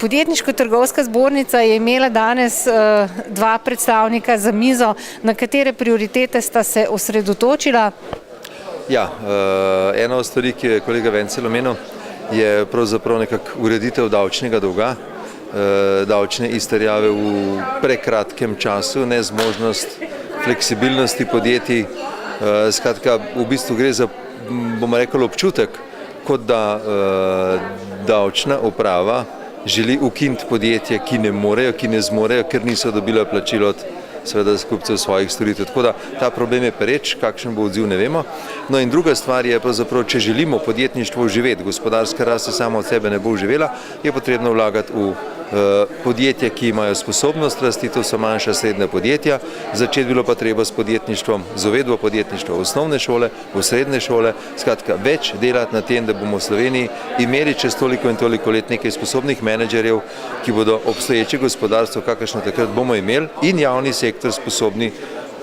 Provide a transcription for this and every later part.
Podjetniško-trgovska zbornica je imela danes dva predstavnika za mizo. Na katere prioritete sta se osredotočila? Ja, ena od stvari, ki je kolega Vencel omenil, je pravzaprav nekako ureditev davčnega dolga, davčne izterjave v prekratkem času, nezmožnost fleksibilnosti podjetij. Skratka, v bistvu gre za, bomo rekli, občutek, kot da davčna uprava želi ukiniti podjetje, ki ne morejo, ki ne zmorejo, ker niso dobila plačilo od seveda kupcev svojih storitev. Tako da ta problem je pereč, kakšen bo odziv, ne vemo. No in druga stvar je pravzaprav, če želimo podjetništvo oživeti, gospodarska rast samo od sebe ne bo oživela, je potrebno vlagati v podjetja, ki imajo sposobnost rasti, to so manjša srednja podjetja. Začeti bilo pa treba s podjetništvom, z uvedbo podjetništva v osnovne šole, v srednje šole, skratka več delati na tem, da bomo v Sloveniji imeli čez toliko in toliko let nekaj sposobnih menedžerjev, ki bodo obstoječe gospodarstvo, kakršno takrat bomo imeli, in javni sektor sposobni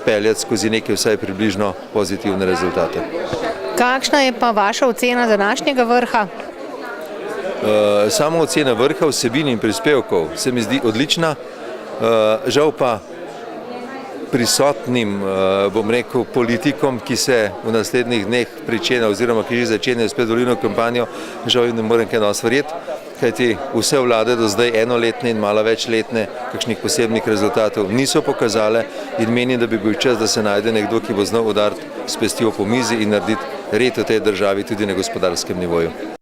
peljati skozi neke vsaj približno pozitivne rezultate. Kakšna je pa vaša ocena današnjega vrha? Samo ocena vrha vsebin in prispevkov se mi zdi odlična, žal pa prisotnim, bom rekel, politikom, ki se v naslednjih dneh pričenjajo oziroma ki že začenjajo spet volilno kampanjo, žal jim ne morem kaj dosti verjeti, kajti vse vlade do zdaj enoletne in malo večletne kakšnih posebnih rezultatov niso pokazale in menim, da bi bil čas, da se najde nekdo, ki bo znal udariti s pestjo po mizi in narediti red v tej državi tudi na gospodarskem nivoju.